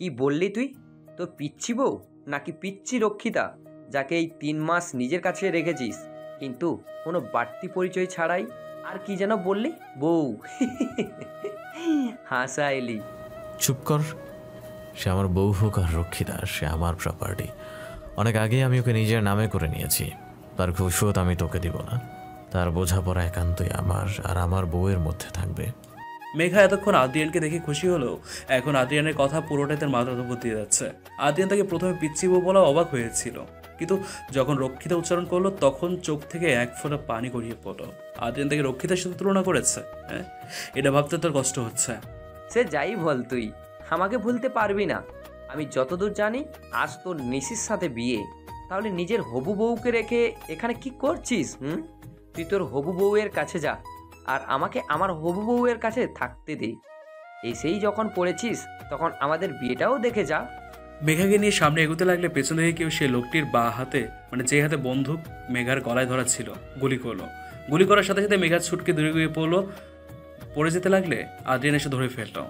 কি বললি তুই? তো পিচ্ছি বউ নাকি পিচ্ছি রক্ষিতা, যাকে এই 3 মাস নিজের কাছে রেখেছিস কিন্তু কোনো বাড়তি পরিচয় ছাড়াই? আর কি যেন বললি? বউ? হাসা এলি। চুপ কর। সে আমার বউ হোক আর রক্ষিতা, সে আমার প্রপার্টি। অনেক আগেই আমি ওকে নিজের নামে করে নিয়েছি। তার কৈফিয়ত আমি তোকে দিব না। তার বোঝাপড়া একান্তই আমার আর আমার বউয়ের মধ্যে থাকবে। মেঘা এতক্ষণ আদ্রিয়ানকে দেখে খুশি হলেও এখন আদ্রিয়ানের কথা পুরোটাই তার মাথার উপর দিয়ে যাচ্ছে। আদ্রিয়ান তাকে প্রথমে পিচ্ছি বউ বলা অবাক হয়েছিল, কিন্তু যখন রক্ষিতা উচ্চারণ করলো তখন চোখ থেকে এক ফোঁটা পানি গড়িয়ে পড়লো। আদ্রিয়ান তাকে রক্ষিতার সাথে তুলনা করেছে। হ্যাঁ, এটা ভাবতে তোর কষ্ট হচ্ছে। সে যাই বল, তুই আমাকে ভুলতে পারবি না। আমি যতদূর জানি আজ তোর নিশির সাথে বিয়ে, তাহলে নিজের হবু বউকে রেখে এখানে কি করছিস? তুই তোর হবু বউয়ের কাছে যা, আর আমাকে আমার হবু বউয়ের কাছে থাকতে দে। এসেই যখন পড়েছিস তখন আমাদের বিয়েটাও দেখে যা। মেঘাকে নিয়ে সামনে এগোতে লাগলে পেছন থেকে কেউ সে লোকটির বা হাতে, মানে যে হাতে বন্দুক মেঘার গলায় ধরা ছিল, গুলি করলো। গুলি করার সাথে সাথে মেঘা ছুটকে দূরে গিয়ে পড়ে যেতে লাগলে আদ্রিয়ান এসে ধরে ফেললো।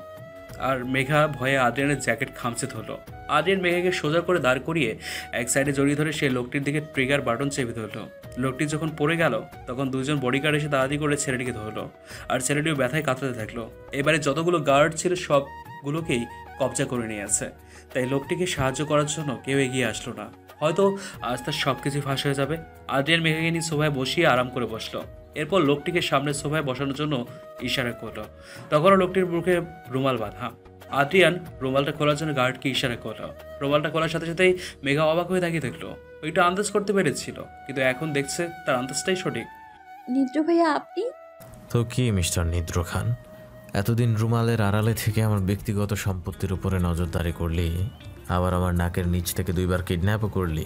আর মেঘা ভয়ে আদ্রিয়ানের জ্যাকেট খামচে ধরলো। আদ্রিয়ান মেঘাকে সোজা করে দাঁড় করিয়ে এক সাইডে জড়িয়ে ধরে সে লোকটির দিকে ট্রিগার বাটন চেপে ধরলো। লোকটি যখন পড়ে গেল তখন দুজন বডিগার্ড এসে তাড়াতাড়ি করে ছেলেটিকে ধরলো, আর ছেলেটিও ব্যথায় কাতরাতে থাকলো। এবারে যতগুলো গার্ড ছিল সবগুলোকেই কবজা করে নিয়েছে, তাই লোকটিকে সাহায্য করার জন্য কেউ এগিয়ে আসলো না। হয়তো আজ তার সব কিছু ফাঁস হয়ে যাবে। আদ্রিয়ান মেঘাকে নিয়ে সোফায় বসিয়ে আরাম করে বসলো। এরপর লোকটিকে সামনের সোফায় বসানোর জন্য ইশারা করলো। তখনও লোকটির মুখে রুমাল বাঁধা। আদ্রিয়ান রুমালটা খোলার জন্য গার্ডকে ইশারা করলো। রুমালটা খোলার সাথে সাথেই মেঘা অবাক হয়ে তাকিয়ে দেখলো। ওইটা আন্দাজ করতে পেরেছিল, কিন্তু এখন দেখছে তার আন্দাজটাই সঠিক। নিদ্র ভাইয়া আপনি? তো কি মিস্টার নিদ্র খান, এতদিন রুমালের আড়ালে থেকে আমার ব্যক্তিগত সম্পত্তির উপরে নজরদারি করলি, আবার আমার নাকের নিচ থেকে 2বার কিডন্যাপও করলি।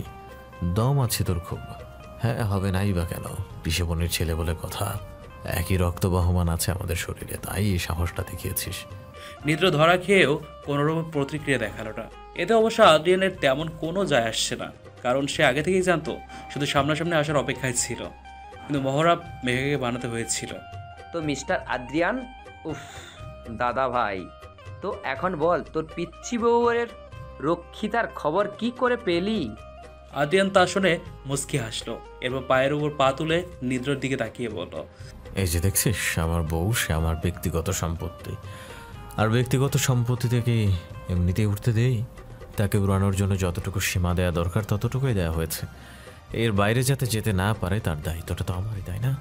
দম আছে তোর খুব। হ্যাঁ, হবে নাই বা কেন? পিসেবনির ছেলে বলে কথা। একই রক্ত বহমান আছে আমাদের শরীরে, তাই এই সাহসটা দেখিয়েছিস। নিদ্র ধরা খেয়েও কোনোরকম প্রতিক্রিয়া দেখালো না। এতে অবশ্য আদ্রিয়ানের তেমন কোনো যায় আসছে না, কারণ সে আগে থেকেই জানতো, শুধু সামনাসামনি আসার অপেক্ষায় ছিল। কিন্তু মহড়া মেঘাকে বানাতে হয়েছিল। তো মিস্টার আদ্রিয়ান, উফ দাদা ভাই, তো এখন বল তোর পিচ্ছি বউয়ের রক্ষিতার খবর কি করে পেলি? আদ্রিয়ান তা শুনে মুচকি হাসলো। এরপর পায়ের উপর পা তুলে নিদ্রার দিকে তাকিয়ে বলল, এই যে দেখছিস, আমার বউ, সে আমার ব্যক্তিগত সম্পত্তি। আর ব্যক্তিগত সম্পত্তি থেকে এমনিতেই উঠতে দেই। তাকে উড়ানোর জন্য যতটুকু সীমা দেওয়া দরকার ততটুকুই দেওয়া হয়েছে। এর বাইরে যাতে যেতে না পারে তার দায়িত্বটা তো আমারই, তাই না?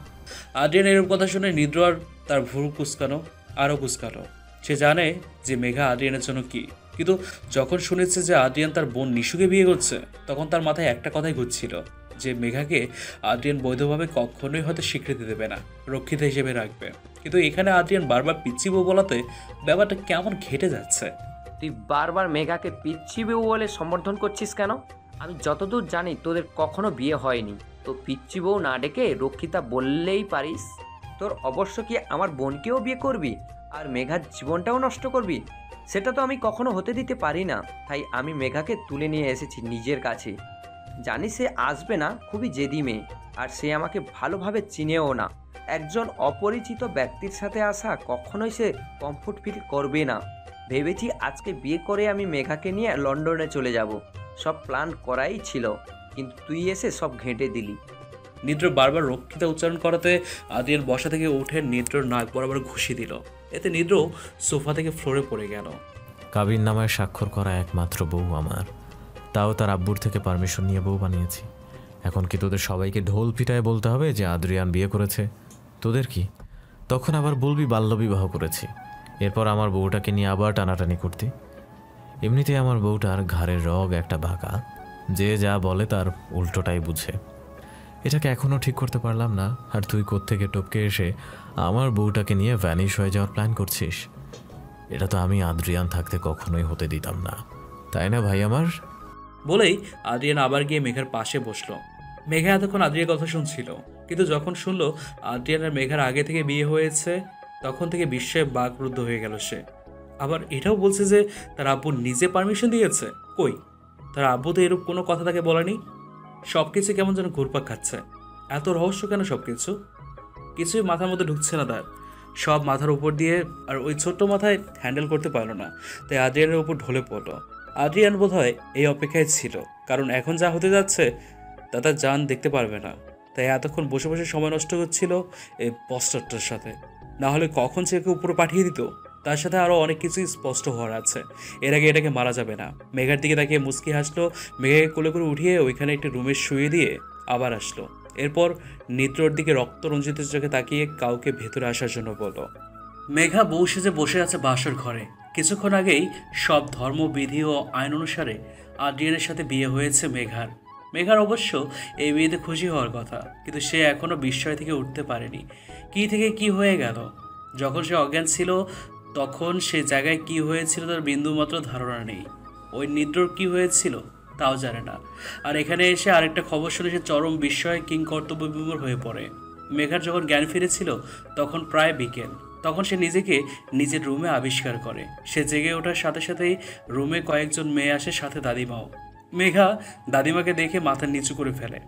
আদ্রিয়ান এরূপ কথা শুনে নিদ্র আর তার ভুরু কুচকানো আরও কুচকানো। সে জানে যে মেঘা আদ্রিয়ানের জন্য কি, কিন্তু যখন শুনেছে যে আদ্রিয়ান তার বোন নিশুকে বিয়ে করছে, তখন তার মাথায় একটা কথাই ঘুরছিল, যে মেঘাকে আদ্রিয়ান বৈধভাবে কখনোই হয়তো স্বীকৃতি দেবে না, রক্ষিতা হিসেবে রাখবে। কিন্তু এখানে আদ্রিয়ান বারবার পিচ্ছি বউ বলাতে ব্যাপারটা কেমন ঘেটে যাচ্ছে। তুই বারবার মেঘাকে পিচ্ছি বউ বলে সম্বোধন করছিস কেন? আমি যতদূর জানি তোদের কখনো বিয়ে হয়নি, তো পিচ্ছি বউ না ডেকে রক্ষিতা বললেই পারিস। তোর অবশ্য কি আমার বোনকেও বিয়ে করবি আর মেঘার জীবনটাও নষ্ট করবি? সেটা তো আমি কখনো হতে দিতে পারি না। তাই আমি মেঘাকে তুলে নিয়ে এসেছি নিজের কাছে। জানি সে আসবে না, খুবই জেদি মেয়ে, আর সে আমাকে ভালোভাবে চিনেও না। একজন অপরিচিত ব্যক্তির সাথে আসা কখনোই সে কমফোর্ট ফিল করবে না। ভেবেছি আজকে বিয়ে করে আমি মেঘাকে নিয়ে লন্ডনে চলে যাব। সব প্ল্যান করাই ছিল, কিন্তু তুই এসে সব ঘেঁটে দিলি। নিদ্র বারবার রক্ষিতা উচ্চারণ করাতে আদ্রিয়ান বসা থেকে উঠে নিদ্রর নাক বরাবর ঘুষি দিল। এতে নিদ্র সোফা থেকে ফ্লোরে পড়ে গেল। কাবির নামায় স্বাক্ষর করা একমাত্র বউ আমার, তাও তার আব্বুর থেকে পারমিশন নিয়ে বউ বানিয়েছি। এখন কি তোদের সবাইকে ঢোল পিটায় বলতে হবে যে আদ্রিয়ান বিয়ে করেছে? তোদের কি তখন আবার বলবি বাল্যবিবাহ করেছি? এরপর আমার বউটাকে নিয়ে আবার টানাটানি করতি। এমনিতে আমার বউটার ঘাড়ের রগ একটা বাঁকা, যে যা বলে তার উল্টোটাই বুঝে। এটাকে এখনও ঠিক করতে পারলাম না, আর তুই কোত্থেকে টপকে এসে আমার বউটাকে নিয়ে ভ্যানিশ হয়ে যাওয়ার প্ল্যান করছিস। এটা তো আমি আদ্রিয়ান থাকতে কখনোই হতে দিতাম না, তাই না ভাই আমার? বলেই আদ্রিয়ান আবার গিয়ে মেঘার পাশে বসলো। মেঘা এতক্ষণ আদ্রিয়ার কথা শুনছিল, কিন্তু যখন শুনলো আদ্রিয়ান আর মেঘার আগে থেকে বিয়ে হয়েছে, তখন থেকে বিস্ময়ে বাকরুদ্ধ হয়ে গেল সে। আবার এটাও বলছে যে তার আব্বু নিজে পারমিশন দিয়েছে। কই, তার আব্বু তো এরূপ কোনো কথা তাকে বলেনি। সব কিছু কেমন যেন ঘুরপাক খাচ্ছে। এত রহস্য কেন সব কিছু? কিছুই মাথার মধ্যে ঢুকছে না তার। সব মাথার উপর দিয়ে, আর ওই ছোট্ট মাথায় হ্যান্ডেল করতে পারলো না, তাই আদ্রিয়ানের উপর ঢলে পড়লো। আদ্রিয়ান বোধহয় এই অপেক্ষায় ছিল, কারণ এখন যা হতে যাচ্ছে তা তার জান দেখতে পারবে না। তাই এতক্ষণ বসে বসে সময় নষ্ট করছিল এই বস্টারটার সাথে। না হলে কখন সে একে উপরে পাঠিয়ে দিত। তার সাথে আরও অনেক কিছুই স্পষ্ট হওয়ার আছে। এর আগে এটাকে মারা যাবে না। মেঘার দিকে তাকিয়ে মুচকি হাসলো। মেঘাকে কোলে করে উঠিয়ে ওইখানে একটি রুমে শুয়ে দিয়ে আবার আসলো। এরপর নিদ্রর দিকে রক্তরঞ্জিত চোখে তাকিয়ে কাউকে ভেতরে আসার জন্য বলল। মেঘা বউ সেজে বসে আছে বাসর ঘরে। কিছুক্ষণ আগেই সব ধর্মবিধি ও আইন অনুসারে আদ্রিয়ানের সাথে বিয়ে হয়েছে মেঘার। মেঘার অবশ্য এই বিয়েতে খুশি হওয়ার কথা, কিন্তু সে এখনও বিস্ময় থেকে উঠতে পারেনি। কি থেকে কি হয়ে গেল। যখন সে অজ্ঞান ছিল তখন সে জায়গায় কি হয়েছিল তার বিন্দুমাত্র ধারণা নেই। ওই নিদ্রর কি হয়েছিল তাও জানে না। আর এখানে এসে আরেকটা খবর শুনে সে চরম বিস্ময়ে কিং কর্তব্যবিমূঢ় হয়ে পড়ে। মেঘার যখন জ্ঞান ফিরেছিল তখন প্রায় বিকেল। তখন সে নিজেকে নিজের রুমে আবিষ্কার করে। সে জেগে ওঠার সাথে সাথেই রুমে কয়েকজন মেয়ে আসে, সাথে দাদিমাও। মেঘা দাদিমাকে দেখে মাথা নিচু করে ফেলে,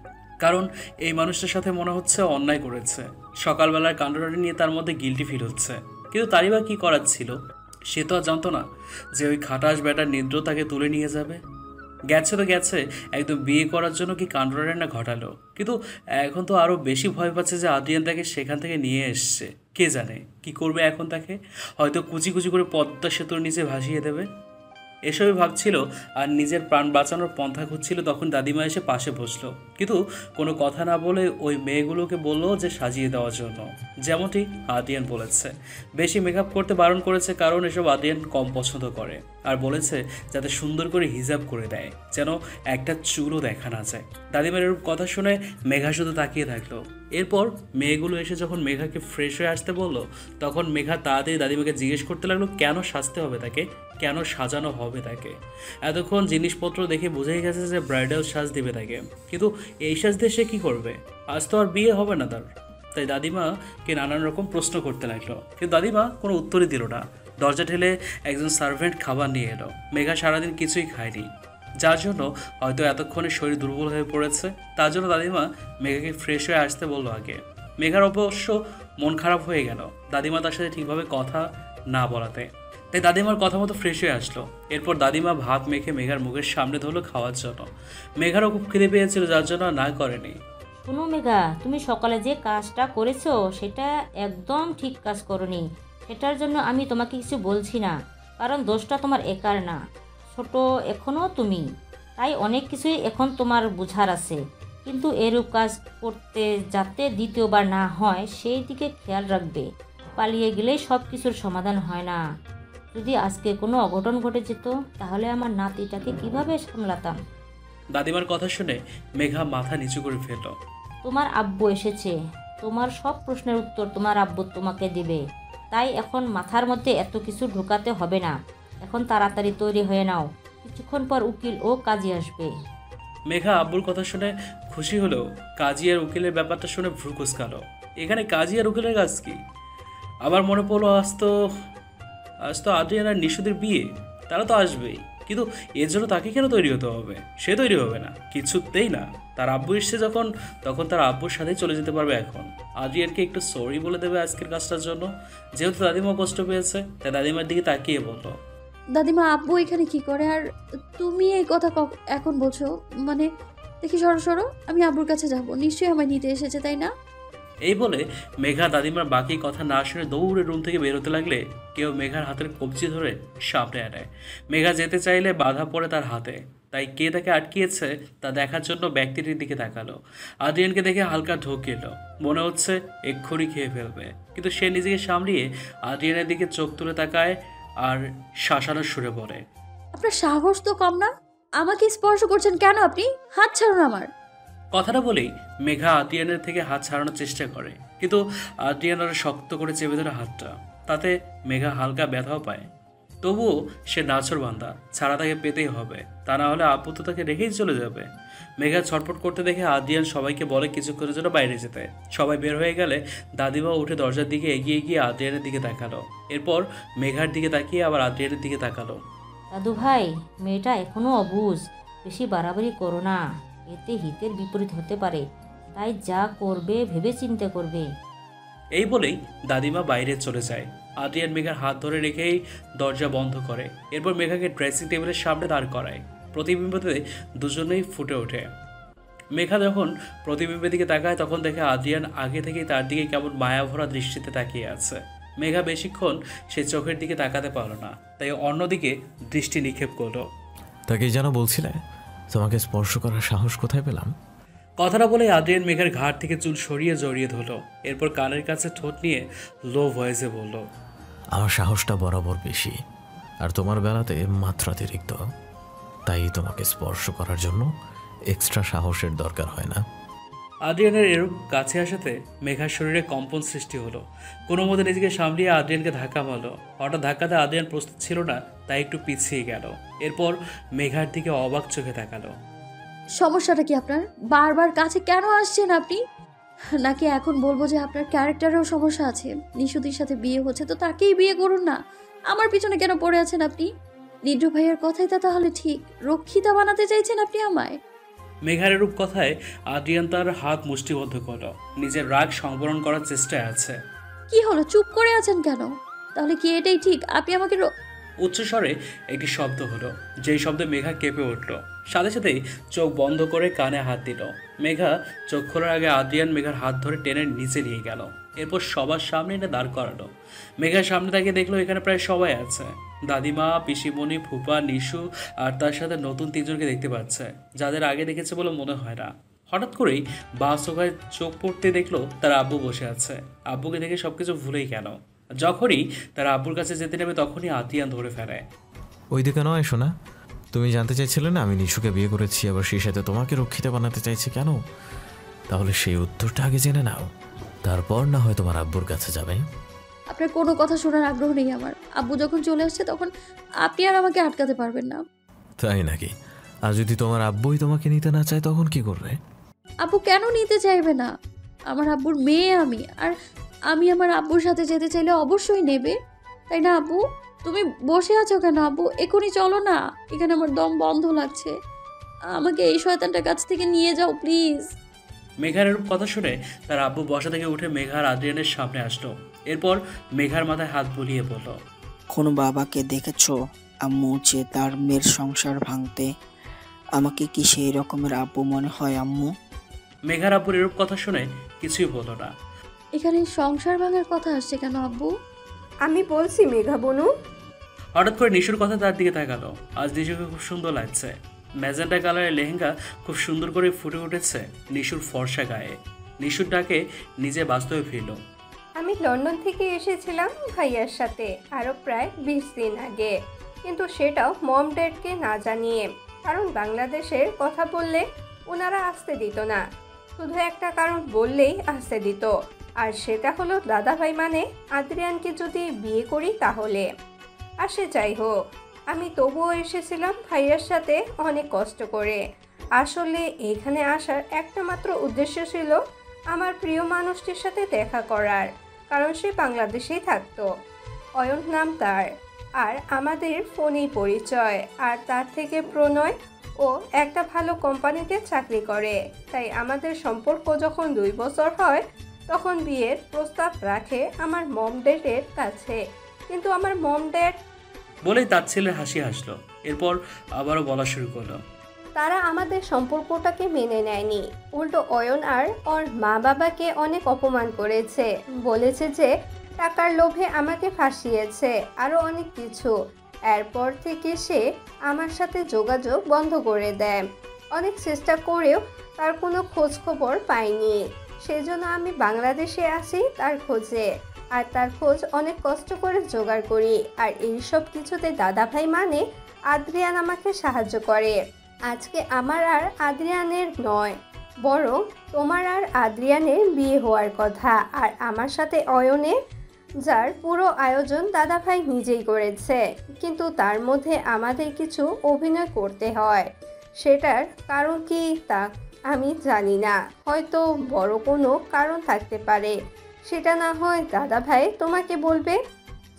কারণ এই মানুষটার সাথে মনে হচ্ছে অন্যায় করেছে। সকালবেলার কাণ্ডটা নিয়ে তার মধ্যে গিল্টি ফিল হচ্ছে, কিন্তু তারই বা কী করার ছিল। সে তো আর জানতো না যে ওই খাটাস ব্যাটার নিদ্র তাকে তুলে নিয়ে যাবে। গেছে তো গেছে, একদম বিয়ে করার জন্য কি কাণ্ডটা না ঘটালো। কিন্তু এখন তো আরও বেশি ভয় পাচ্ছে যে আদ্রিয়ান তাকে সেখান থেকে নিয়ে এসছে। কে জানে কি করবে এখন তাকে। হয়তো কুচি কুচি করে পদ্মা সেতুর নিচে ভাসিয়ে দেবে। এসবই ভাবছিল আর নিজের প্রাণ বাঁচানোর পন্থা খুঁজছিল, তখন দাদিমা এসে পাশে বসলো। কিন্তু কোনো কথা না বলে ওই মেয়েগুলোকে বললো যে সাজিয়ে দেওয়ার জন্য, যেমনটি আদ্রিয়ান বলেছে। বেশি মেকআপ করতে বারণ করেছে, কারণ এসব আদ্রিয়ান কম পছন্দ করে। আর বলেছে যাতে সুন্দর করে হিজাব করে দেয়, যেন একটা চুলও দেখা না যায়। দাদিমার এরূপ কথা শুনে মেঘা শুধু তাকিয়ে থাকলো। এরপর মেয়েগুলো এসে যখন মেঘাকে ফ্রেশ হয়ে আসতে বললো, তখন মেঘা তাড়াতাড়ি দাদিমাকে জিজ্ঞেস করতে লাগলো কেন সাজতে হবে তাকে, কেন সাজানো হবে তাকে। এতক্ষণ জিনিসপত্র দেখে বোঝাই গেছে যে ব্রাইডাল সাজ দিবে তাকে, কিন্তু এই সাজ দিয়ে সে কী করবে। আজ তো আর বিয়ে হবে না তার। তাই দাদিমাকে নানান রকম প্রশ্ন করতে লাগলো, কিন্তু দাদিমা কোনো উত্তরই দিল না। দরজা ঠেলে একজন সার্ভেন্ট খাবার নিয়ে এলো। মেঘা সারাদিন কিছুই খায়নি, যার জন্য হয়তো এতক্ষণে শরীর দুর্বল হয়ে পড়েছে। তার জন্য দাদিমা মেঘাকে ফ্রেশ হয়ে আসতে বললো আগে। মেঘার অবশ্য মন খারাপ হয়ে গেল দাদিমা তার সাথে ঠিকভাবে কথা না বলাতে। তাই দাদিমার কথা মতো ফ্রেশ হয়ে আসলো। এরপর দাদিমা ভাত মেখে মেঘার মুখের সামনে ধরলো খাওয়ার জন্য। মেঘারও খুব খিদে পেয়েছিল, যার জন্য না করেনি। শোনো মেঘা, তুমি সকালে যে কাজটা করেছো সেটা একদম ঠিক কাজ করনি। সেটার জন্য আমি তোমাকে কিছু বলছি না, কারণ দোষটা তোমার একার না। ছোট এখনও তুমি, তাই অনেক কিছুই এখন তোমার বুঝার আছে। কিন্তু এরূপ কাজ করতে যাতে দ্বিতীয়বার না হয় সেই দিকে খেয়াল রাখবে। পালিয়ে গেলেই সব কিছুর সমাধান হয় না। যদি আজকে কোনো অঘটন ঘটে যেত তাহলে আমার নাতিটাকে কিভাবে সামলাতাম। দাদিমার কথা শুনে মেঘা মাথা নিচু করে ফেলল। তোমার আব্বু এসেছে, তোমার সব প্রশ্নের উত্তর তোমার আব্বু তোমাকে দিবে। তাই এখন মাথার মধ্যে এত কিছু ঢোকাতে হবে না। এখন তাড়াতাড়ি তৈরি হয়ে নাও, কিছুক্ষণ পর উকিল ও কাজী আসবে। মেঘা আব্বুর কথা শুনে খুশি হলেও কাজী আর উকিলের ব্যাপারটা শুনে ভ্রু কুঁচকালো। এখানে কাজী আর উকিলের কাজ কি? আবার মনে পড়লো আজ তো আদ্রিয়ান আর নিশুদের বিয়ে, তারা তো আসবেই। কিন্তু এর জন্য তাকে কেন তৈরি হতে হবে? সে তৈরি হবে না, কিছুতেই না। তার আব্বু এসছে যখন, তখন তার আব্বুর সাথেই চলে যেতে পারবে। এখন আদ্রিয়ানকে একটু সরি বলে দেবে আজকের কাজটার জন্য। যেহেতু দাদিমা কষ্ট পেয়েছে, তাই দাদিমার দিকে তাকিয়ে বললো, দাদিমা আব্বু এখানে কি করে? আর তুমি এই কথা এখন বলছো? মানে দেখি, সরো সরো, আমি আব্বুর কাছে যাব। নিশ্চয়ই আমায় নিতে এসেছে, তাই না? এই বলে মেঘা দাদিমার বাকি কথা না শুনে দৌড়ে রুম থেকে বেরোতে লাগলে কেউ মেঘার হাতের কবজি ধরে সামনে আনে। মেঘা যেতে চাইলে বাধা পড়ে তার হাতে। তাই কে তাকে আটকিয়েছে তা দেখার জন্য ব্যক্তিটির দিকে তাকালো। আদ্রিয়ানকে দেখে হালকা ঢোক এলো, মনে হচ্ছে এক্ষুনি খেয়ে ফেলবে। কিন্তু সে নিজেকে সামলিয়ে আদ্রিয়ানের দিকে চোখ তুলে তাকায় আর শাসানোর সুরে বলে, আপনার সাহস তো কম না? আমাকে স্পর্শ করছেন কেন আপনি? হাত ছাড়ুন আমার। কথাটা বলেই মেঘা আদ্রিয়ানের থেকে হাত ছাড়ানোর চেষ্টা করে, কিন্তু আদ্রিয়ান আরো শক্ত করে চেপে ধরে হাতটা। তাতে মেঘা হালকা ব্যথাও পায়। তবুও সে নাছর বান্দা, ছাড়া তাকে পেতেই হবে, তা না হলে আব্বু তো তাকে রেখেই চলে যাবে। মেঘা ছটফট করতে দেখে আদ্রিয়ান সবাইকে বলে কিছুক্ষণের জন্য বাইরে যেতে। সবাই বের হয়ে গেলে দাদিমা উঠে দরজার দিকে এগিয়ে গিয়ে আদ্রিয়ানের দিকে তাকালো। এরপর মেঘার দিকে তাকিয়ে আবার আদ্রিয়ানের দিকে তাকালো। দাদু ভাই, মেয়েটা এখনও অবুঝ, বেশি বাড়াবাড়ি করো না, এতে হিতের বিপরীত হতে পারে। তাই যা করবে ভেবে চিন্তে করবে। এই বলেই দাদিমা বাইরে চলে যায়। আদ্রিয়ান মেঘার হাত ধরে রেখেই দরজা বন্ধ করে। এরপর মেঘাকে ড্রেসিং টেবিলের সামনে দাঁড় করায়। প্রতিবিম্বতে দুজনেই ফুটে ওঠে। মেঘা যখন প্রতিবিম্বের দিকে তাকায় তখন দেখে আদ্রিয়ান আগে থেকেই তার দিকে কেমন মায়াভরা দৃষ্টিতে তাকিয়ে আছে। মেঘা বেশিক্ষণ সে চোখের দিকে তাকাতে পারল না, তাই অন্যদিকে দৃষ্টি নিক্ষেপ করলো। তাকে যেন বলছিলে তোমাকে স্পর্শ করার সাহস কোথায় পেলাম? কথাটা বলে আদ্রিয়ান মেঘার ঘাড় থেকে চুল সরিয়ে জড়িয়ে ধরল। এরপর কানের কাছে ঠোঁট নিয়ে লো ভয়েসে বলল, আমার সাহসটা বরাবর বেশি, আর তোমার বেলাতে মাত্রাতিরিক্ত। তাই তোমাকে স্পর্শ করার জন্য এক্সট্রা সাহসের দরকার হয় না। আদ্রিয়ানের এরূপ কাছে আসাতে মেঘার শরীরে কম্পন সৃষ্টি হলো। কোনো মতে নিজেকে সামলিয়ে আদ্রিয়ানকে ধাক্কা মারল। হঠাৎ ধাক্কাতে আদ্রিয়ান প্রস্তুত ছিল না, তাই একটু পিছিয়ে গেল। এরপর মেঘার দিকে অবাক চোখে তাকালো। সমস্যাটা কি আপনার? বারবার কাছে কেন আসছেন আপনি? নাকি এখন বলবো যে আপনার ক্যারেক্টারেও সমস্যা আছে? নিশুতির সাথে বিয়ে হচ্ছে তো তাকেই বিয়ে করুন না। আমার পিছনে কেন পড়ে আছেন আপনি? নিড্র ভাইয়ের কথাই তা তাহলে ঠিক, রক্ষিতা বানাতে চাইছেন আপনি আমায়? মেঘার এরূপ কথায় আদ্রিয়ান তার হাত মুষ্টিবদ্ধ করলো। নিজের রাগ সংবরণ করার চেষ্টায় আছে। কি হলো, চুপ করে আছেন কেন? তাহলে কি এটাই ঠিক? আপনি আমাকে উচ্চস্বরে একটি শব্দ হলো, যেই শব্দে মেঘা কেঁপে উঠল। সাথে সাথেই চোখ বন্ধ করে কানে হাত দিল। মেঘা চোখ খোলার আগে আদ্রিয়ান মেঘার হাত ধরে টেনে নিচে নিয়ে গেল। এরপর সবার সামনে এনে দাঁড় করালো। মেঘার সামনে তাকে দেখলো এখানে প্রায় সবাই আছে। দাদিমা, পিসিমণি, ফুপা, নিশু আর তার সাথে নতুন তিনজনকে দেখতে পাচ্ছে, যাদের আগে দেখেছে বলে মনে হয় না। হঠাৎ করেই বা চোখায় চোখ পড়তে দেখলো তার আব্বু বসে আছে। আব্বুকে দেখে সবকিছু ভুলেই গেল। যখনই তার আব্বুর কাছে যেতে নেবে তখনই আদ্রিয়ান ধরে ফেলে। ওইদিকে নয় শোনা, তুমি জানতে চাইছিলে না আমি নিশুকে বিয়ে করেছি, আবার সেই সাথে তোমাকে রক্ষিতা বানাতে চাইছি কেন? তাহলে সেই উত্তরটা আগে জেনে নাও, তারপর না হয় তোমার আব্বুর কাছে যাবে। আপনার কোনো কথা শোনার আগ্রহ নেই আমার। আব্বু যখন চলে আসছে তখন আপনি আর আমাকে আটকাতে পারবেন না। তাই নাকি? আর যদি তোমার আব্বুই তোমাকে নিতে না চায় তখন কি করবে? আব্বু কেন নিতে চাইবে না? আমার আব্বুর মেয়ে আমি, আর আমি আমার আব্বুর সাথে যেতে চাইলে অবশ্যই নেবে, তাই না আব্বু? তুমি বসে আছো কেন আব্বু? এখনই চলো না, এখানে আমার দম বন্ধ লাগছে। আমাকে এই শয়তানটার কাছ থেকে নিয়ে যাও প্লিজ। মেঘার এরূপ কথা শুনে তার আব্বু বসা থেকে উঠে মেঘার আদ্রিয়ানের সামনে আসলো। এরপর মেঘার মাথায় হাত বুলিয়ে বলল, কোনো বাবাকে দেখেছো আম্মু যে তার মেয়ের সংসার ভাঙতে? আমাকে কি সেই রকমের আব্বু মনে হয় আম্মু? মেঘার আব্বুর এরূপ কথা শুনে কিছুই বলল না। এখানে সংসার ভাঙার কথা আসছে কেন আব্বু? আমি বলছি মেঘা বনু। হঠাৎ করে নিশুর কথা তার দিকে তাকালো। আজ নিশুকে খুব সুন্দর লাগছে। ম্যাজেন্টা কালারের লেহেঙ্গা খুব সুন্দর করে ফুটে উঠেছে নিশুর ফর্সা গায়ে। নিশুর ডাকে নিজে বাস্তবে ফিরল। আমি লন্ডন থেকে এসেছিলাম ভাইয়ার সাথে আরও প্রায় 20 দিন আগে, কিন্তু সেটাও মম ড্যাডকে না জানিয়ে, কারণ বাংলাদেশের কথা বললে ওনারা আসতে দিত না। শুধু একটা কারণ বললেই আসতে দিত, আর সেটা হলো দাদাভাই মানে আদ্রিয়ানকে যদি বিয়ে করি তাহলে। আর সে যাই হোক, আমি তবুও এসেছিলাম ভাইয়ার সাথে অনেক কষ্ট করে। আসলে এখানে আসার একটা মাত্র উদ্দেশ্য ছিল আমার প্রিয় মানুষটির সাথে দেখা করার, কারণ সে বাংলাদেশেই থাকতো। অয়ন নাম তার, আর আমাদের ফোনেই পরিচয়, আর তার থেকে প্রণয় ও একটা ভালো কোম্পানিতে চাকরি করে। তাই আমাদের সম্পর্ক যখন 2 বছর হয় তখন বিয়ের প্রস্তাব রাখে আমার মম ড্যাডের কাছে, কিন্তু আমার মম ড্যাড বলেই তার ছেলের হাসি হাসলো। এরপর আবারও বলা শুরু করলো, তারা আমাদের সম্পর্কটাকে মেনে নেয়নি। উল্টো অয়ন আর ওর মা বাবাকে অনেক অপমান করেছে, বলেছে যে টাকার লোভে আমাকে ফাঁসিয়েছে, আরও অনেক কিছু। এরপর থেকে সে আমার সাথে যোগাযোগ বন্ধ করে দেয়। অনেক চেষ্টা করেও তার কোনো খোঁজ খবর পাইনি। সেজন্য আমি বাংলাদেশে আসি তার খোঁজে, আর তার খোঁজ অনেক কষ্ট করে জোগাড় করি। আর এইসব কিছুতে দাদাভাই মানে আদ্রিয়ান আমাকে সাহায্য করে। আজকে আমার আর আদ্রিয়ানের নয়, বরং তোমার আর আদ্রিয়ানের বিয়ে হওয়ার কথা, আর আমার সাথে অয়নের, যার পুরো আয়োজন দাদাভাই নিজেই করেছে। কিন্তু তার মধ্যে আমাদের কিছু অভিনয় করতে হয়। সেটার কারণ কি তা আমি জানি না, হয়তো বড় কোনো কারণ থাকতে পারে। সেটা না হয় দাদাভাই তোমাকে বলবে।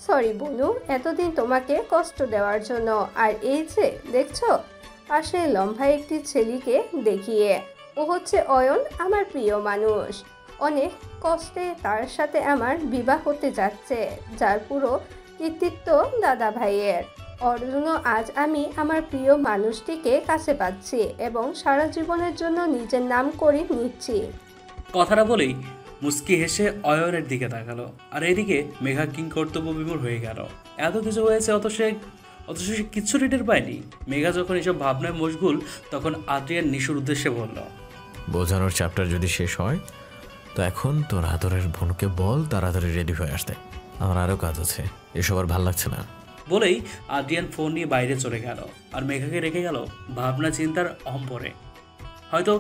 সরি বনু, এতদিন তোমাকে কষ্ট দেওয়ার জন্য। আর এই যে দেখছো পাশে লম্বা একটি ছেলেকে দেখিয়ে, ও হচ্ছে অয়ন, আমার প্রিয় মানুষ। অনেক কষ্টে তার সাথে আমার বিবাহ হতে যাচ্ছে, যার পুরো কৃতিত্ব দাদা ভাইয়ের। ওর জন্য আজ আমি আমার প্রিয় মানুষটিকে কাছে পাচ্ছি এবং সারা জীবনের জন্য নিজের নাম করে নিচ্ছি। কথাটা বলেই মুস্কি হেসে অয়নের দিকে তাকালো, আর এদিকে মেঘা কিং কর্তব্য বিমূঢ় হয়ে গেল। এত কিছু হয়েছে অথচ সে কিচ্ছু রিটের পায়নি। মেঘা যখন এসব ভাবনায় মশগুল, তখন আদ্রিয়ান নিশুর উদ্দেশ্যে বলল, বোঝানোর চ্যাপ্টার যদি শেষ হয় তো এখন তোর আদরের বোনকে বল তাড়াতাড়ি রেডি হয়ে আসতে, আমার আরও কাজ আছে, এসব আর ভাল লাগছে না। বলেই আদ্রিয়ান ফোন নিয়ে বাইরে চলে গেল, আর মেঘাকে রেখে গেল ভাবনা চিন্তার অম্বরে। হয়তো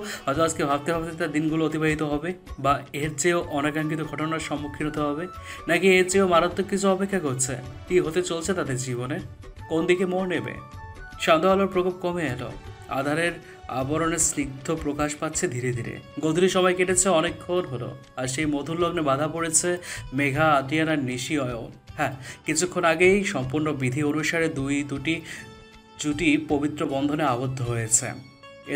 আজকে ভাবতে ভাবতে তার দিনগুলো অতিবাহিত হবে, বা এর চেয়েও অনাকাঙ্ক্ষিত ঘটনার সম্মুখীন হতে হবে, নাকি এর চেয়েও মারাত্মক কিছু অপেক্ষা করছে। কি হতে চলছে তাদের জীবনে, কোন দিকে মোড় নেবে। সন্ধ্যা আলোর প্রকোপ কমে এলো, আধারের আবরণের স্নিগ্ধ প্রকাশ পাচ্ছে ধীরে ধীরে। গধূলি সময় কেটেছে অনেকক্ষণ হলো, আর সেই মধুর লগ্নে বাধা পড়েছে মেঘা, আদ্রিয়ান আর নিশি, অয়ন। হ্যাঁ, কিছুক্ষণ আগেই সম্পূর্ণ বিধি অনুসারে দুটি জুটি পবিত্র বন্ধনে আবদ্ধ হয়েছে।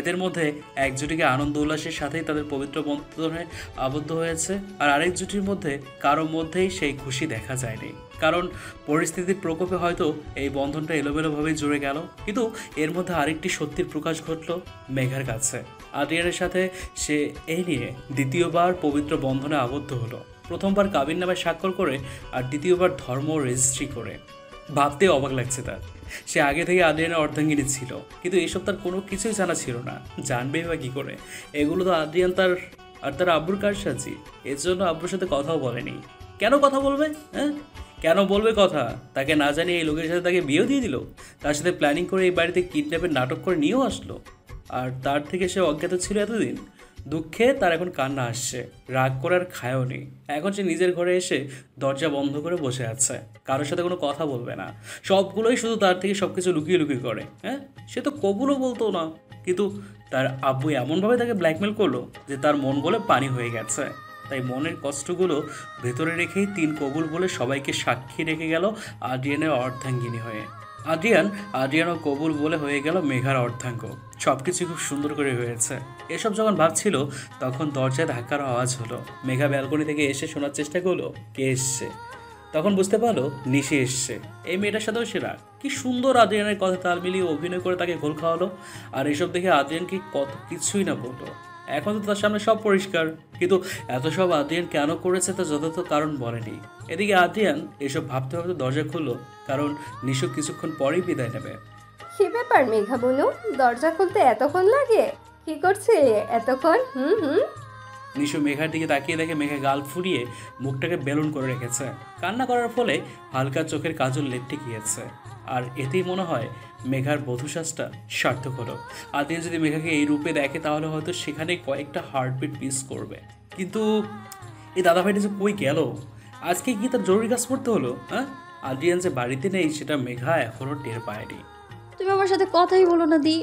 এদের মধ্যে এক জুটিকে আনন্দ উল্লাসের সাথেই তাদের পবিত্র বন্ধনে আবদ্ধ হয়েছে, আর আরেক জুটির মধ্যে কারো মধ্যেই সেই খুশি দেখা যায়নি। কারণ পরিস্থিতির প্রকোপে হয়তো এই বন্ধনটা এলোমেলোভাবেই জুড়ে গেল। কিন্তু এর মধ্যে আরেকটি সত্যির প্রকাশ ঘটল মেঘার কাছে। আদ্রিয়ানের সাথে সে এই নিয়ে দ্বিতীয়বার পবিত্র বন্ধনে আবদ্ধ হলো। প্রথমবার কাবিন নামে স্বাক্ষর করে, আর দ্বিতীয়বার ধর্ম রেজিস্ট্রি করে। ভাবতে অবাক লাগছে তার। সে আগে থেকে আদ্রিয়ানের অর্ধাঙ্গিনী ছিল, কিন্তু এসব তার কোনো কিছুই জানা ছিল না। জানবেই বা কী করে? এগুলো তো আদ্রিয়ান তার আব্বুর কারসাজি। এর জন্য আব্বুর সাথে কথাও বলেনি। কেন কথা বলবে? হ্যাঁ, কেন বলবে কথা? তাকে না জানিয়ে এই লোকের সাথে তাকে বিয়েও দিয়ে দিল, তার সাথে প্ল্যানিং করে এই বাড়িতে কিডন্যাপের নাটক করে নিয়েও আসলো, আর তার থেকে সে অজ্ঞাত ছিল এতদিন। দুঃখে তার এখন কান্না আসছে, রাগ করার খায়ও নেই। এখন সে নিজের ঘরে এসে দরজা বন্ধ করে বসে আছে, কারোর সাথে কোনো কথা বলবে না। সবগুলোই শুধু তার থেকে সব কিছু লুকিয়ে লুকিয়ে করে। হ্যাঁ, সে তো কবুলও বলতো না, কিন্তু তার আব্বু এমনভাবে তাকে ব্ল্যাকমেল করলো যে তার মন বলে পানি হয়ে গেছে। তাই মনের কষ্টগুলো ভেতরে রেখেই 3 কবুল বলে সবাইকে সাক্ষী রেখে গেল আদ্রিয়ানের অর্ধাঙ্গিনী হয়ে। আদ্রিয়ানও কবুল বলে হয়ে গেল মেঘার অর্ধাঙ্গ। সব কিছু খুব সুন্দর করে হয়েছে। এসব যখন ভাবছিল, তখন দরজায় ধাক্কার আওয়াজ হলো। মেঘা ব্যালকনি থেকে এসে শোনার চেষ্টা করলো কে এসছে। তখন বুঝতে পারলো নিশি এসছে। এই মেয়েটার সাথেও সেরা কি সুন্দর আদ্রিয়ানের কথা তাল মিলিয়ে অভিনয় করে তাকে ঘোল খাওয়ালো। আর এসব দেখে আদ্রিয়ান কি কত কিছুই না বললো। এখন তো তার সামনে সব পরিষ্কার, কিন্তু এত সব আদ্রিয়ান কেন করেছে তা যথার্থ কারণ বলেনি। এদিকে আদ্রিয়ান এসব ভাবতে ভাবতে দরজা খুললো, কারণ নিশু কিছুক্ষণ পরেই বিদায় নেবে। কি ব্যাপার মেঘা বনু, দরজা খুলতে এতক্ষণ লাগে? কি করছিলে এতক্ষণ? নিশু মেঘার দিকে তাকিয়ে দেখে মেঘা গাল ফুরিয়ে মুখটাকে বেলুন করে রেখেছে। কান্না করার ফলে হালকা চোখের কাজল লেপটে গিয়েছে, আর এতেই মনে হয় মেঘার বধূশ্বাসটা সার্থক হলো। আদ্রিয়ান যদি মেঘাকে এই রূপে দেখে তাহলে হয়তো সেখানে কয়েকটা হার্টবিট মিস করবে। কিন্তু এই দাদাভাইটা যে কই গেল? আজকে কি তার জরুরি কাজ করতে হলো? হ্যাঁ, আদ্রিয়ান যে বাড়িতে নেই সেটা মেঘা এখনও টের পায়নি। তুমি আমার সাথে কথাই বলো না দি।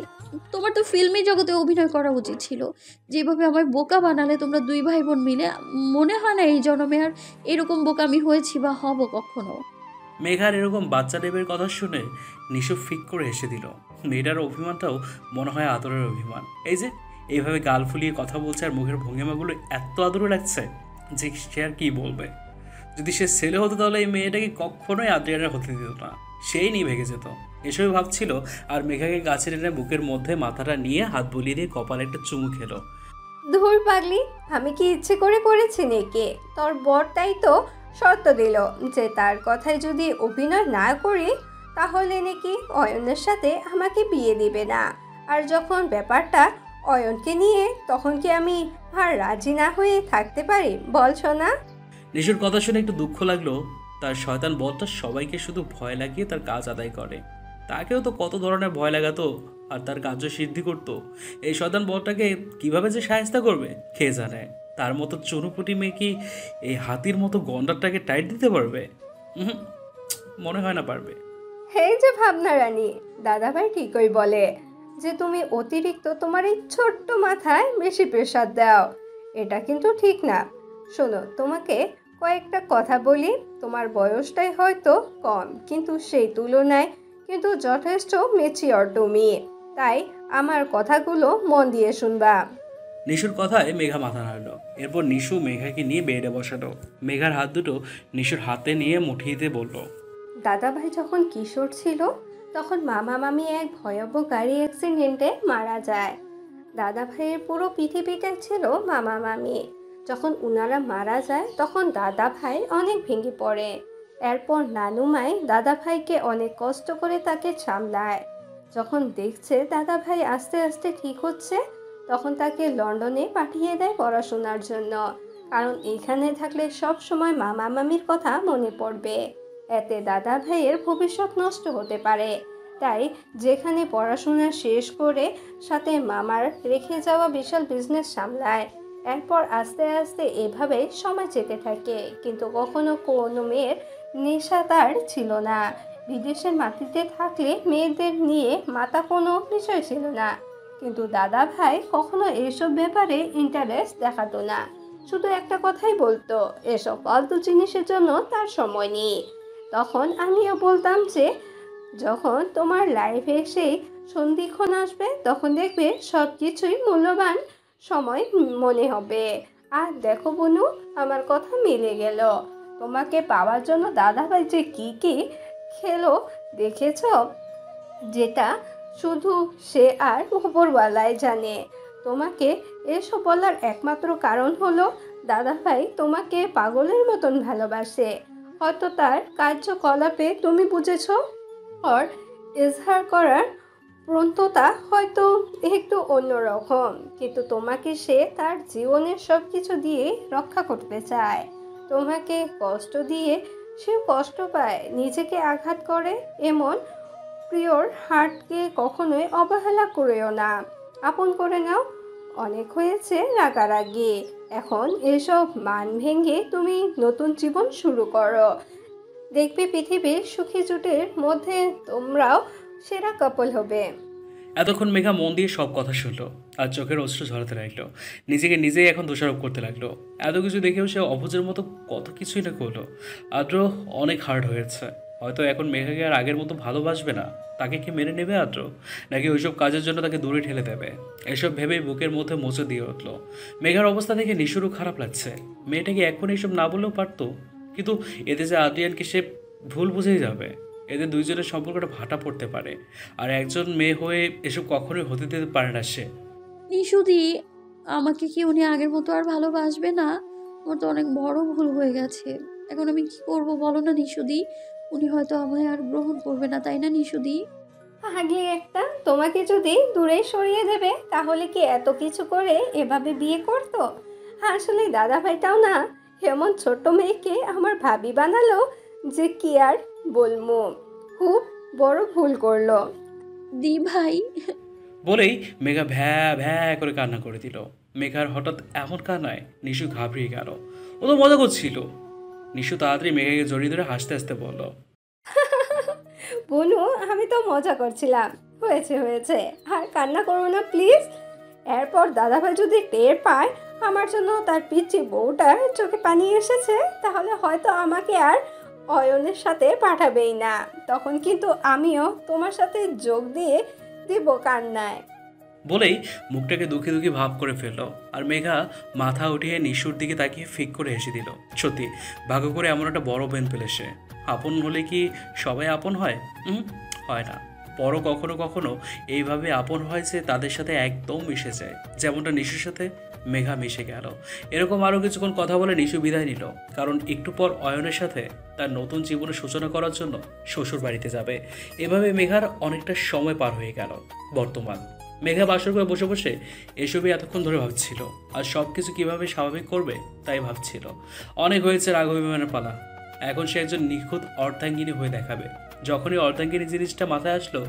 তোমার তো ফিল্মি জগতে অভিনয় করা উচিত ছিল। যেভাবে আমায় বোকা বানালে তোমরা 2 ভাই বোন মিলে, মনে হয় না এই জন্মে আর এরকম বোকা আমি হয়েছি বা হব কখনো। মেঘার এরকম বাচ্চা দেবের কথা শুনে নিশু ফিক করে হেসে দিল। মেয়েটার অভিমানটাও মনে হয় আদরের অভিমান। এই যে এইভাবে গাল ফুলিয়ে কথা বলছে, আর মুখের ভঙ্গিমাগুলো এত আদরে লাগছে যে সে আর কি বলবে। যদি সে ছেলে হতো তাহলে এই মেয়েটাকে কখনোই আদ্রিয়ানের হতে দিত না, সেই নিয়ে ভেঙে যেত। এসবই ভাবছিল, আর মেঘাকে কাছে টেনে বুকের মধ্যে মাথাটা নিয়ে হাত বুলিয়ে দিয়ে কপালে একটা চুমু খেলো। ধুর পাগলি, আমি কি ইচ্ছে করে করেছি নাকি? তোর বরটাই তো শর্ত দিল যে তার কথায় যদি অভিনয় না করি তাহলে নাকি অয়নের সাথে আমাকে বিয়ে দিবে না। আর যখন ব্যাপারটা অয়নকে নিয়ে, তখন কি আমি আর রাজি না হয়ে থাকতে পারি বল সোনা? নিশুর কথা শুনে একটু দুঃখ লাগলো। তার শয়তান বলটা সবাইকে শুধু ভয় লাগিয়ে তার কাজ আদায় করে। তাকেও তো কত ধরনের ভয় লাগাতো, আর তার কার্য সিদ্ধি করতো। এই শয়তান বলটাকে কিভাবে যে সাহায্য করবে কে জানে। তার মতো চুনুপুটি মেয়ে কি এই হাতির মতো গন্ডারটাকে টাইট দিতে পারবে? মনে হয় না পারবে। এই যে ভাবনা রানী, দাদাভাই ঠিকই বলে যে তুমি অতিরিক্ত তোমার এই ছোট্ট মাথায় বেশি প্রেসার দাও। এটা কিন্তু ঠিক না। শোনো, তোমাকে কয়েকটা কথা বলি। তোমার বয়সটাই হয়তো কম, কিন্তু সেই তুলনায় কিন্তু যথেষ্ট ম্যাচিওর তুমি। তাই আমার কথাগুলো মন দিয়ে শুনবা। নিশুর কথায় মেঘা মাথা নাড়লো। এরপর নিশু মেঘাকে নিয়ে বেডে বসালো। মেঘার হাত দুটো নিশুর হাতে নিয়ে মুঠিতে বলল, দাদাভাই যখন কিশোর ছিল তখন মামা মামি এক ভয়াবহ গাড়ি অ্যাক্সিডেন্টে মারা যায়। দাদাভাইয়ের পুরো পৃথিবীটা ছিল মামা মামি। যখন উনারা মারা যায় তখন দাদাভাই অনেক ভেঙে পড়ে। এরপর নানুমাই দাদাভাইকে অনেক কষ্ট করে তাকে সামলায়। যখন দেখছে দাদাভাই আস্তে আস্তে ঠিক হচ্ছে তখন তাকে লন্ডনে পাঠিয়ে দেয় পড়াশোনার জন্য, কারণ এখানে থাকলে সব সময় মামা মামির কথা মনে পড়বে, এতে দাদা ভাইয়ের ভবিষ্যৎ নষ্ট হতে পারে। তাই যেখানে পড়াশোনা শেষ করে সাথে মামার রেখে যাওয়া বিশাল বিজনেস সামলায়। এরপর আস্তে আস্তে এভাবে সময় যেতে থাকে, কিন্তু কখনো কোনো মেয়ের নেশা তার ছিল না। বিদেশের মাটিতে থাকলে মেয়েদের নিয়ে মাথা কোনো বিষয় ছিল না, কিন্তু দাদা ভাই কখনো এসব ব্যাপারে ইন্টারেস্ট দেখাতো না। শুধু একটা কথাই বলতো, এসব ফালতু জিনিসের জন্য তার সময় নেই। তখন আমিও বলতাম যে যখন তোমার লাইফে সেই সন্ধিক্ষণ আসবে তখন দেখবে সব কিছুই মূল্যবান সময় মনে হবে। আর দেখো বনু, আমার কথা মিলে গেল। তোমাকে পাওয়ার জন্য দাদাভাই যে কি খেলো দেখেছ, যেটা শুধু সে আর উপরওয়ালাই জানে। তোমাকে এসব বলার একমাত্র কারণ হলো দাদাভাই তোমাকে পাগলের মতন ভালোবাসে। হয়তো তার কার্যকলাপে তুমি বুঝেছ, আর ইজহার করার প্রন্ততা হয়তো একটু অন্যরকম, কিন্তু তোমাকে সে তার জীবনের সব কিছু দিয়ে রক্ষা করতে চায়। তোমাকে কষ্ট দিয়ে সে কষ্ট পায়, নিজেকে আঘাত করে। এমন প্রিয়র হার্টকে কখনোই অবহেলা করেও না, আপন করে নাও। অনেক হয়েছে রাগারাগি, এখন এসব মান ভেঙে তুমি নতুন জীবন শুরু করো। দেখবে পৃথিবীর সুখী জুটের মধ্যে তোমরাও সেরা কাপল হবে। এতক্ষণ মেঘা মন দিয়ে সব কথা শুনলো আর চোখের অশ্রু ঝরাতে লাগলো। নিজেকে নিজেই এখন দোষারোপ করতে লাগলো। এত কিছু দেখেও সে অবুঝের মতো কত কিছুই না করলো। আদ্র অনেক হার্ড হয়েছে। হয়তো এখন মেঘাকে আর আগের মতো ভালোবাসবে না। তাকে কি মেনে নেবে আদ্র, নাকি ওইসব কাজের জন্য তাকে দূরে ঠেলে দেবে? এসব ভেবেই বুকের মধ্যে মোচড় দিয়ে উঠলো। মেঘার অবস্থা দেখে নিশুরও খারাপ লাগছে। মেয়েটাকে এখন এসব না বললেও পারতো, কিন্তু এতে যে আদ্রিয়ানকে সে ভুল বুঝেই যাবে। এদের দুইজনের সম্পর্কটা ভাটা পড়তে পারে, আর একজন মেয়ে হয়ে এসব কখনোই হতে দিতে পারে না সে। নিশুদি, আমাকে কি উনি আগের মতো আর ভালোবাসবে না? আমার তো অনেক বড় ভুল হয়ে গেছে। এখন আমি কি করব বলো না নিশুদি? উনি হয়তো আমায় আর গ্রহণ করবে না, তাই না নিশুদি? আগে একটা, তোমাকে যদি দূরে সরিয়ে দেবে তাহলে কি এত কিছু করে এভাবে বিয়ে করতো? আসলে দাদা ভাইটাও না এমন ছোট্ট মেয়েকে আমার ভাবি বানালো যে কি আর বলবো, খুব বড় ভুল করলো। দি ভাই, বলেই মেঘা ভ্যা ভ্যা করে কান্না করে দিল। মেঘার হঠাৎ এমন কান্নায় নিশু ঘাবড়িয়ে গেল। ও তো মজা করছিল। নিশু তাড়াতাড়ি মেঘাকে জড়িয়ে ধরে হাসতে হাসতে বলল, বনু, আমি তো মজা করছিলাম। হয়েছে হয়েছে, আর কান্না করো না প্লিজ। এরপর দাদাভাই যদি টের পায় আমার জন্য তার পিচ্চি বউটার চোখে পানি এসেছে, তাহলে হয়তো আমাকে আর অয়নের সাথে পাঠাবেই না। তখন কিন্তু আমিও তোমার সাথে যোগ দিয়ে দিব কান্নায়। বলেই মুখটাকে দুঃখে দুঃখে ভাব করে ফেললো। আর মেঘা মাথা উঠিয়ে নিশুর দিকে তাকিয়ে ফিক করে হেসে দিল। সত্যি ভাগ্য করে এমন একটা বড় বেন পেলে সে। আপন হলে কি সবাই আপন হয়? হয় না। বড় কখনো কখনো এইভাবে আপন হয় যে তাদের সাথে একদম মিশে যায়, যেমনটা নিশুর সাথে মেঘা মিশে গেল। এরকম আরও কিছুক্ষণ কথা বলে নিশু বিদায় নিল, কারণ একটু পর অয়নের সাথে তার নতুন জীবনের সূচনা করার জন্য শ্বশুর বাড়িতে যাবে। এভাবে মেঘার অনেকটা সময় পার হয়ে গেল। বর্তমান মেঘা বাসর করে বসে বসে এসবই এতক্ষণ ধরে ভাবছিল, আর সব কিছু কীভাবে স্বাভাবিক করবে তাই ভাবছিল। অনেক হয়েছে রাগ অভিমানের পালা। এখন সে একজন নিখুঁত অর্ধাঙ্গিনী হয়ে দেখাবে। যখনই অর্ধাঙ্গিনী জিনিসটা মাথায় আসলো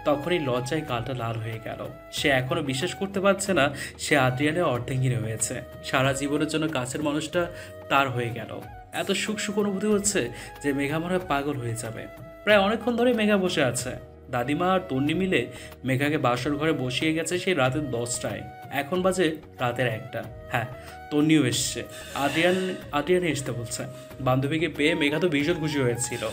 তখনই লজ্জায় গালটা লাল হয়ে গেল। সে এখনো বিশ্বাস করতে পারছে না সে আদ্রিয়ানের অর্ধাঙ্গিনী হয়েছে। সারা জীবনের জন্য কাছের মানুষটা তার হয়ে গেল। এত সুখ সুখ অনুভূতি হচ্ছে যে মেঘা মনে হয় পাগল হয়ে যাবে। প্রায় অনেকক্ষণ ধরে মেঘা বসে আছে। দাদিমা আর তন্নি মিলে মেঘাকে বাসর ঘরে বসিয়ে গেছে সেই রাতের 10টায়। এখন বাজে রাতের 1টা। হ্যাঁ, তন্নিও এসছে। আদ্রিয়ানে আসতে বলছে। বান্ধবীকে পেয়ে মেঘা তো ভীষণ খুশি হয়েছিল।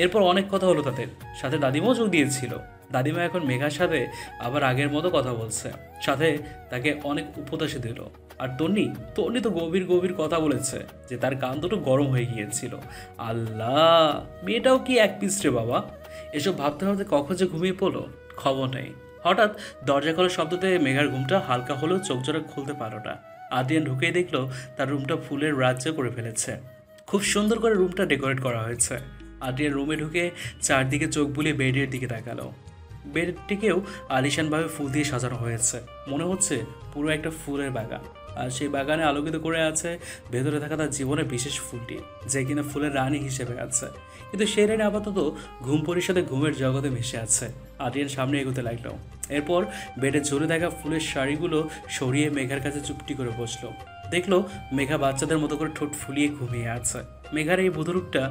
এরপর অনেক কথা হলো তাদের সাথে, দাদিমাও যোগ দিয়েছিল। দাদিমা এখন মেঘার সাথে আবার আগের মতো কথা বলছে, সাথে তাকে অনেক উপদেশ দিল। আর তন্নি তন্নি তো গভীর গভীর কথা বলেছে যে তার কান দুটো গরম হয়ে গিয়েছিল। আল্লাহ, মেয়েটাও কি এক পিস রে বাবা। এসব ভাবতে ভাবতে কখন যে ঘুমিয়ে পড়লো খবর নেই। হঠাৎ দরজা খোলার শব্দতে মেঘার ঘুমটা হালকা হলেও চোখ জোড়া খুলতে পারো না। আদ্রিয়ান ঢুকেই দেখলো তার রুমটা ফুলের রাজ্যে করে ফেলেছে। খুব সুন্দর করে রুমটা ডেকোরেট করা হয়েছে। আদ্রিয়ান রুমে ঢুকে চারদিকে চোখ বুলিয়ে বেডের দিকে তাকালো। বেডটিকেও আলিশানভাবে ফুল দিয়ে সাজানো হয়েছে, মনে হচ্ছে পুরো একটা ফুলের বাগান। আর সেই বাগানে আলোকিত করে আছে ভেতরে থাকা তার জীবনের বিশেষ ফুলটি, যে কিনা ফুলের রানী হিসেবে আছে। কিন্তু সেই রানী আপাতত ঘুম পরিষদে ঘুমের জগতে মিশে আছে। আদ্রিয়ান সামনে এগোতে লাগলো। এরপর বেডে ঝরে থাকা ফুলের শাড়িগুলো সরিয়ে মেঘার কাছে চুপটি করে বসলো। দেখলো মেঘা বাচ্চাদের মতো করে ঠোঁট ফুলিয়ে ঘুমিয়ে আছে। মেঘার এই বুধরূপটা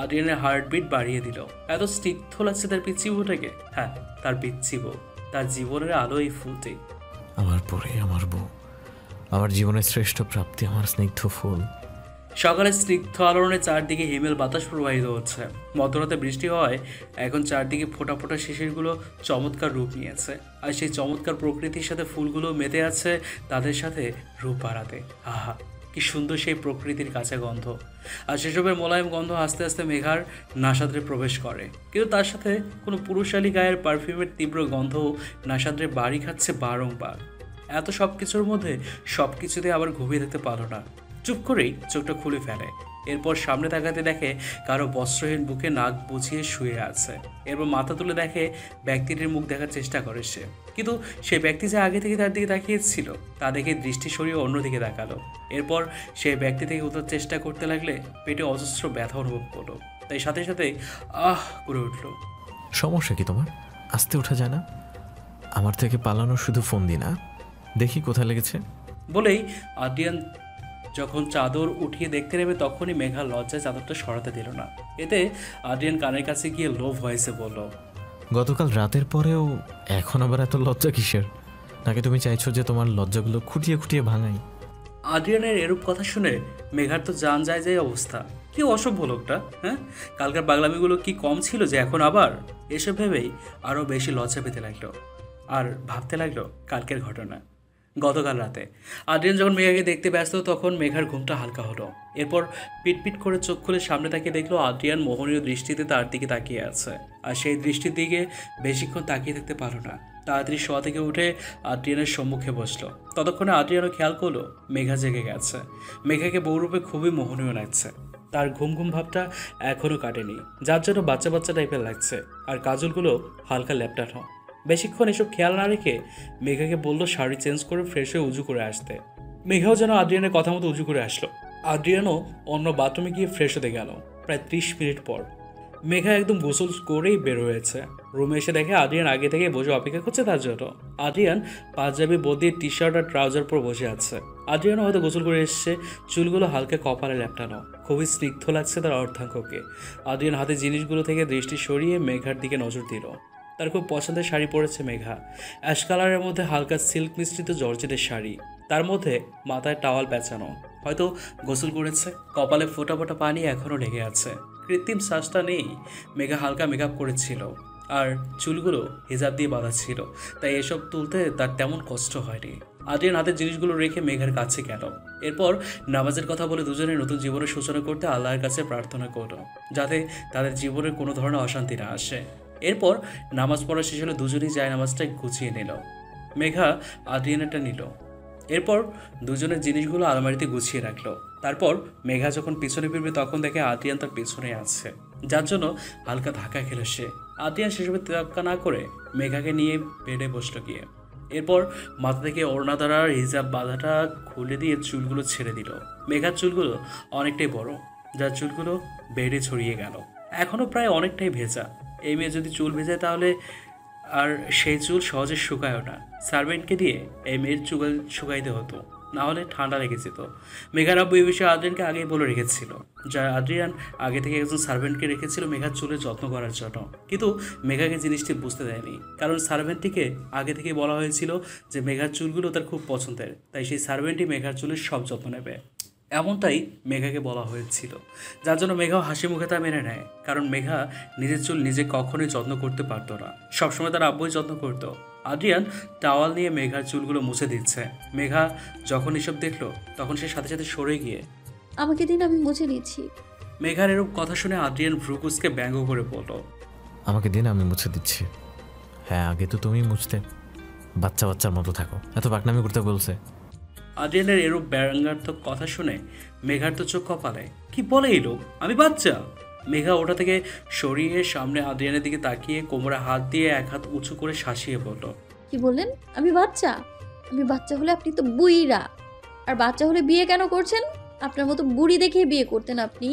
আদ্রিয়ানের হার্টবিট বাড়িয়ে দিল। এত স্নিগ্ধ লাগছে তার পিচ্ছি বউটাকে। হ্যাঁ, তার পিচ্ছি বউ, তার জীবনের আলো এই ফুলটি। আমার পরে আমার বউ, আমার জীবনের শ্রেষ্ঠ প্রাপ্তি, আমার স্নিগ্ধ ফুল। সকালে স্নিগ্ধ আলোড়নে চারদিকে হিমেল বাতাস প্রবাহিত হচ্ছে। মধ্যরাতে বৃষ্টি হওয়ায় এখন চারদিকে ফোটা ফোটা শিশিরগুলো চমৎকার রূপ নিয়েছে। আর সেই চমৎকার প্রকৃতির সাথে ফুলগুলো মেতে আছে তাদের সাথে রূপ বাড়াতে। আহা, কি সুন্দর সেই প্রকৃতির কাছে গন্ধ। আর সেসবের মোলায়েম গন্ধ আস্তে আস্তে মেঘার নাসাদ্রে প্রবেশ করে। কিন্তু তার সাথে কোনো পুরুষালী গায়ের পারফিউমের তীব্র গন্ধ নাসাদ্রে বাড়ি খাচ্ছে বারংবার। এত সব কিছুর মধ্যে সব কিছুতে আবার ঘুমিয়ে থাকতে পারলো না। চুপ করেই চোখটা খুলে ফেলে। এরপর সামনে তাকাতে দেখে কারো বস্ত্রহীন বুকে নাক বুঝিয়ে শুয়ে আছে। এরপর মাথা তুলে দেখে ব্যক্তিটির মুখ দেখার চেষ্টা করে সে, কিন্তু সেই ব্যক্তি যে আগে থেকে তার দিকে তাকিয়েছিল তা দেখে দৃষ্টি সরিয়ে অন্যদিকে তাকালো। এরপর সেই ব্যক্তি থেকে উঠার চেষ্টা করতে লাগলে পেটে অজস্র ব্যথা অনুভব করলো। তাই সাথে সাথে আহ করে উঠলো। সমস্যা কি তোমার? আসতে ওঠা যায় না? আমার থেকে পালানো শুধু ফোন দি না, দেখি কোথায় লেগেছে। বলেই আদ্রিয়ান যখন চাদর উঠিয়ে দেখতে নেবে তখনই মেঘা লজ্জায় চাদরটা সরাতে দিল না। এতে আদ্রিয়ান কানের কাছে গিয়ে লোভ ভয়েসে বলল, গতকাল রাতের পরেও এখন আবার এত লজ্জা কিসের? নাকি তুমি চাইছো যে তোমার লজ্জাগুলো খুঁটিয়ে খুঁটিয়ে ভাঙাই? আদ্রিয়ানের এরূপ কথা শুনে মেঘার তো জান যায় যায় অবস্থা। কি অসভ্য লোকটা! হ্যাঁ, কালকার পাগলামিগুলো কি কম ছিল যে এখন আবার? এসব ভেবেই আরও বেশি লজ্জা পেতে লাগলো। আর ভাবতে লাগলো কালকের ঘটনা। গতকাল রাতে আদ্রিয়ান যখন মেঘাকে দেখতে ব্যস্ত তখন মেঘার ঘুমটা হালকা হলো। এরপর পিটপিট করে চোখ খুলে সামনে তাকিয়ে দেখলো আদ্রিয়ান মোহনীয় দৃষ্টিতে তার দিকে তাকিয়ে আছে। আর সেই দৃষ্টির দিকে বেশিক্ষণ তাকিয়ে থাকতে পারলো না। তাড়াতাড়ি শোয়া থেকে উঠে আদ্রিয়ানের সম্মুখে বসলো। ততক্ষণে আদ্রিয়ানও খেয়াল করলো মেঘা জেগে গেছে। মেঘাকে বউরূপে খুবই মোহনীয় লাগছে। তার ঘুম ঘুম ভাবটা এখনও কাটেনি, যার জন্য বাচ্চা বাচ্চা টাইপের লাগছে। আর কাজলগুলো হালকা ল্যাপটানো। বেশিক্ষণ এসব খেয়াল না রেখে মেঘাকে বললো শাড়ি চেঞ্জ করে ফ্রেশ হয়ে উজু করে আসতে। মেঘাও যেন আদ্রিয়ানের কথা মতো উজু করে আসলো। আদ্রিয়ানও অন্য বাথরুমে গিয়ে ফ্রেশ হতে গেল। প্রায় 30 মিনিট পর মেঘা একদম গোসল করেই বের হয়েছে। রুমে এসে দেখে আদ্রিয়ান আগে থেকে বসে অপেক্ষা করছে তার জন্য। আদ্রিয়ান পাঞ্জাবি বদিয়ে টি শার্ট আর ট্রাউজার পর বসে আছে। আদ্রিয়ানও হয়তো গোসল করে এসছে, চুলগুলো হালকা কপালে ল্যাপটানো। খুবই স্নিগ্ধ লাগছে তার অর্ধাঙ্গকে। আদ্রিয়ান হাতে জিনিসগুলো থেকে দৃষ্টি সরিয়ে মেঘার দিকে নজর দিল। তার খুব পছন্দের শাড়ি পরেছে মেঘা। অ্যাশ কালারের মধ্যে হালকা সিল্ক মিশ্রিত জর্জেটের শাড়ি, তার মধ্যে মাথায় টাওয়াল পেঁচানো। হয়তো গোসল করেছে। কপালে ফোটা ফোটা পানি এখনও লেগে আছে। কৃত্রিম শ্বাসটা নেই। মেঘা হালকা মেকআপ করেছিল আর চুলগুলো হিজাব দিয়ে বাঁধা ছিল, তাই এসব তুলতে তার তেমন কষ্ট হয়নি। আদ্রিয়ান হাতের জিনিসগুলো রেখে মেঘার কাছে গেল। এরপর নামাজের কথা বলে দুজনে নতুন জীবনের সূচনা করতে আল্লাহর কাছে প্রার্থনা করল, যাতে তাদের জীবনে কোনো ধরনের অশান্তি না আসে। এরপর নামাজ পড়া শেষ হলে দুজনেই যায় নামাজটা গুছিয়ে নিল। মেঘা আদ্রিয়ানেরটা নিল। এরপর দুজনের জিনিসগুলো আলমারিতে গুছিয়ে রাখলো। তারপর মেঘা যখন পিছনে ফিরবে তখন দেখে আদ্রিয়ান তার পেছনে আছে, যার জন্য হালকা ধাক্কা খেল সে। আদ্রিয়ান সেসবে তোয়াক্কা না করে মেঘাকে নিয়ে বেডে বসলো গিয়ে। এরপর মাথা থেকে ওড়না দ্বারা হিজাব বাঁধাটা খুলে দিয়ে চুলগুলো ছেড়ে দিল। মেঘার চুলগুলো অনেকটাই বড়, যার চুলগুলো বেডে ছড়িয়ে গেল। এখনও প্রায় অনেকটাই ভেজা। এই মেয়ে যদি চুল ভেজায় তাহলে আর সেই চুল সহজে শুকায়ও না। সার্ভেন্টকে দিয়ে এই মেয়ের চুল শুকাইতে হতো, না হলে ঠান্ডা লেগে যেত। মেঘার আব্বু এই বিষয়ে আদ্রিয়ানকে আগেই বলে রেখেছিল, যা আদ্রিয়ান আগে থেকে একজন সার্ভেন্টকে রেখেছিল মেঘার চুলের যত্ন করার জন্য। কিন্তু মেঘাকে জিনিসটি বুঝতে দেয়নি, কারণ সার্ভেন্টটিকে আগে থেকে বলা হয়েছিল যে মেঘার চুলগুলো তার খুব পছন্দের, তাই সেই সার্ভেন্টই মেঘার চুলের সব যত্ন নেবে। এমনটাই মেঘাকে বলা হয়েছিল, যার জন্য মেঘাও হাসি মুখে তা মেনে নেয়। কারণ মেঘা নিজের চুল নিজে কখনোই যত্ন করতে পারতো না, সবসময় তার আব্বুই যত্ন করতো। আদ্রিয়ান টাওয়াল নিয়ে মেঘার চুলগুলো মুছে দিচ্ছে। মেঘা যখন এসব দেখলো তখন সে সাথে সাথে সরে গিয়ে, আমাকে দিন, আমি মুছে দিচ্ছি। মেঘার এরূপ কথা শুনে আদ্রিয়ান ভ্রুকুসকে ব্যঙ্গ করে বলল, আমাকে দিন, আমি মুছে দিচ্ছি। হ্যাঁ, আগে তো তুমি মুছতে। বাচ্চা বাচ্চার মতো থাকো, এত পাকনামি করতে বলছে। আদ্রিয়ানের এরূপ ব্যঙ্গাত্মক কথা শুনে মেঘার তো চোখ কপালে। কি বলে এই লোক, আমি বাচ্চা? মেঘা ওটা থেকে সরিয়ে সামনে আদ্রিয়ানের দিকে তাকিয়ে কোমরে হাত দিয়ে এক হাত উঁচু করে শাসিয়ে বলল, কি বললেন? আমি বাচ্চা? আমি বাচ্চা হলে আপনি তো বুইড়া। আর বাচ্চা হলে বিয়ে কেন করছেন? আপনার মতো বুড়ি দেখে বিয়ে করতেন আপনি।